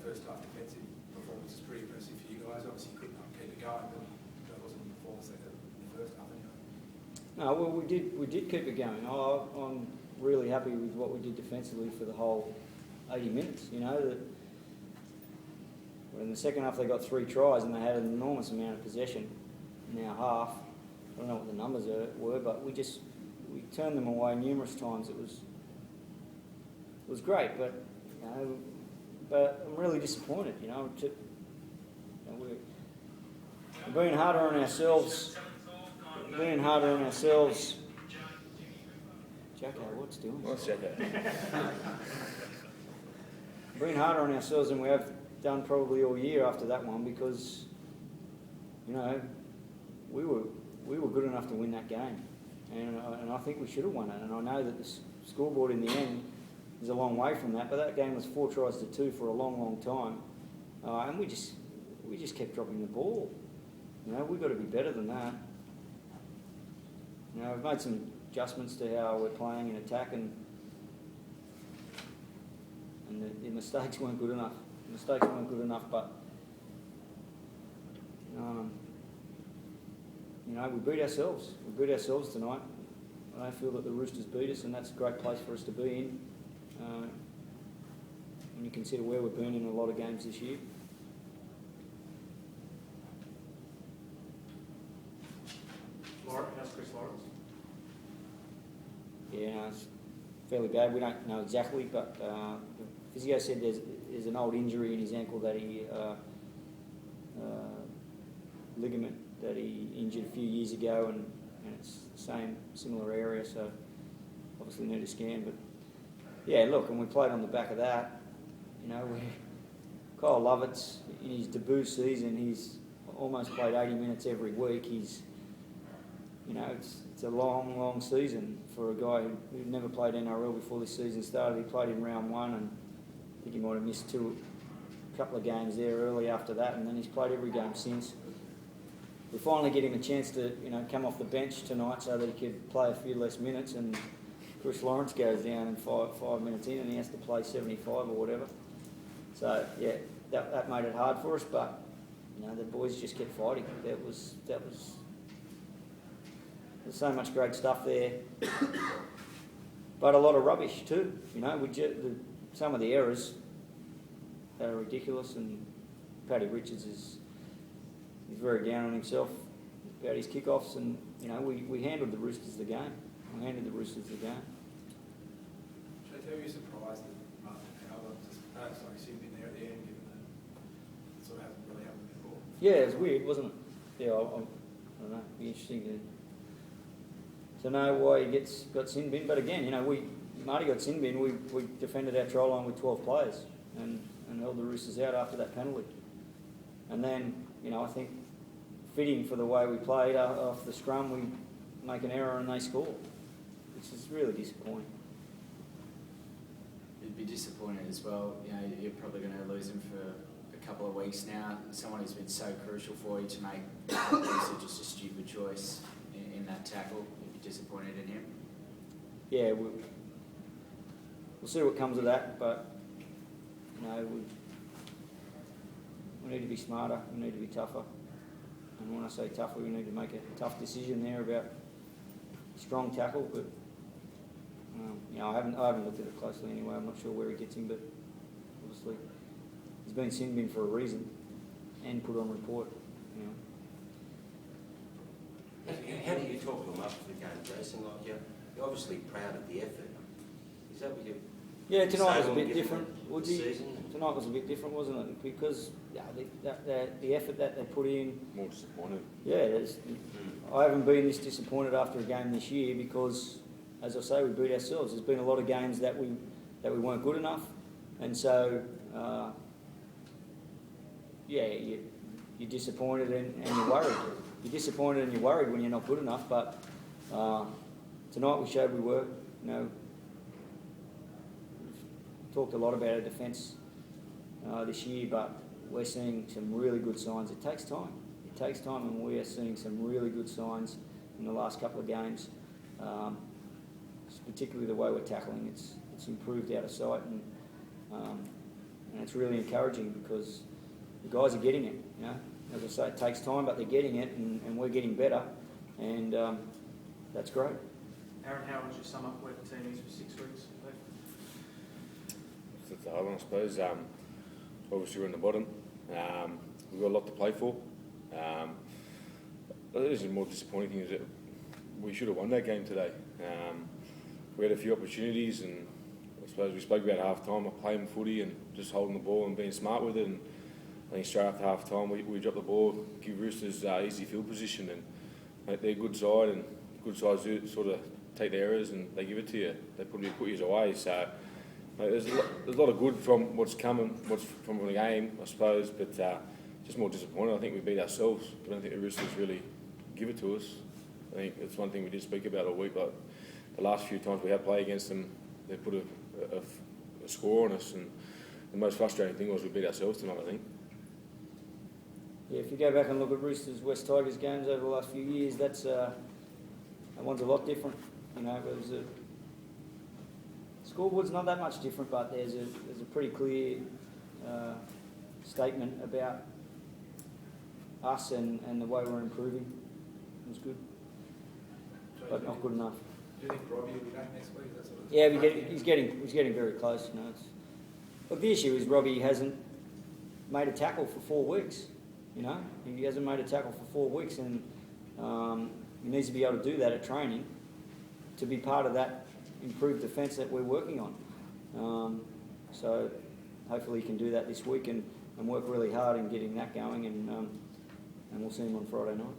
first half defensive performance is pretty impressive for you guys. Obviously, you couldn't keep it going, but that wasn't the performance in the first half anyway. No, well, we did keep it going. I'm really happy with what we did defensively for the whole 80 minutes. You know, that in the second half they got 3 tries and they had an enormous amount of possession in our half. I don't know what the numbers were, but we turned them away numerous times. It was great, but you know, but I'm really disappointed. You know, we're being harder on ourselves. Jacko, what's doing? What's Jacko? Being harder on ourselves than we have done probably all year after that one, because you know we were good enough to win that game, and I think we should have won it. And I know that the scoreboard in the end is a long way from that, but that game was 4 tries to 2 for a long time, and we just kept dropping the ball. You know, we've got to be better than that. You know, we've made some adjustments to how we're playing in attack, and the mistakes weren't good enough. But you know, we beat ourselves. We beat ourselves tonight. I feel that the Roosters beat us, and that's a great place for us to be in. When you consider where we've been in a lot of games this year. How's Chris Lawrence? Yeah, no, it's fairly bad. We don't know exactly, but the physio said there's an old injury in his ankle that he ligament that he injured a few years ago, and it's the similar area, so obviously need a scan. But yeah, look, and we played on the back of that. You know, Kyle Lovett's in his debut season. He's almost played 80 minutes every week. You know, it's a long season for a guy who never played NRL before this season started. He played in round 1, and I think he might have missed a couple of games there early after that, and then he's played every game since. We finally get him a chance to, you know, come off the bench tonight so that he could play a few less minutes, and Chris Lawrence goes down in 5 minutes in, and he has to play 75 or whatever. So yeah, that made it hard for us, but you know, the boys just kept fighting. There's so much great stuff there, but a lot of rubbish too. You know, some of the errors that are ridiculous, and Paddy Richards is very down on himself about his kickoffs, and you know, we handled the Roosters the game. Should I tell you surprised that Martin Howard he's been there at the end, given that it sort of hasn't really happened before? Yeah, it was weird, wasn't it? Yeah, I don't know. It'd be interesting to know why he got sin bin. But again, you know, Marty got sin bin. We defended our try line with 12 players and held the Roosters out after that penalty. And then, you know, I think fitting for the way we played off the scrum, we make an error and they score, which is really disappointing. You'd be disappointed as well. You know, you're probably going to lose him for a couple of weeks now. Someone who's been so crucial for you to make just a stupid choice in that tackle. You'd be disappointed in him. Yeah, we'll see what comes of that, but you know, we need to be smarter. We need to be tougher. And when I say tougher, we need to make a tough decision there about strong tackle. But you know, I haven't looked at it closely anyway. I'm not sure where he gets him, but obviously he's been sin bin for a reason and put on report. You know. How do you talk them up for the game, Jason? Like you're obviously proud of the effort. Is that what you? Yeah, tonight was a bit different. Season? Tonight was a bit different, wasn't it? Because the effort that they put in. More disappointed. Yeah, I haven't been this disappointed after a game this year because, as I say, we beat ourselves. There's been a lot of games that we weren't good enough, and so you're disappointed and you're worried. You're disappointed and you're worried when you're not good enough. But tonight we showed we were. You know, we've talked a lot about our defence this year, but we're seeing some really good signs. It takes time. It takes time, and we are seeing some really good signs in the last couple of games. Particularly the way we're tackling, it's improved out of sight, and and it's really encouraging because the guys are getting it. You know, as I say, it takes time, but they're getting it, and we're getting better, and that's great. Aaron, how would you sum up where the team is for 6 weeks? It's a hard one, I suppose. Obviously, we're in the bottom. We've got a lot to play for. The more disappointing thing is that we should have won that game today. We had a few opportunities, and I suppose we spoke about half-time, playing footy and just holding the ball and being smart with it. And I think straight after half-time, we dropped the ball, give Roosters easy field position, and they're a good side, and good sides do sort of take the errors and they give it to you. They put you away. So there's a lot of good from what's coming, what's from the game, I suppose, but just more disappointed. I think we beat ourselves. I don't think the Roosters really give it to us. I think that's one thing we did speak about all week. But the last few times we have played against them, they put a score on us, and the most frustrating thing was we beat ourselves tonight, I think. Yeah, if you go back and look at Roosters West Tigers games over the last few years, that one's a lot different. You know, scoreboard's not that much different, but there's a pretty clear statement about us and the way we're improving. It was good, but not good enough. Do you think Robbie will be back next week? That's what it's Yeah, he's getting very close. You know, look, the issue is Robbie hasn't made a tackle for 4 weeks. You know, he hasn't made a tackle for 4 weeks, and he needs to be able to do that at training to be part of that improved defence that we're working on. So hopefully he can do that this week and work really hard in getting that going, and we'll see him on Friday night.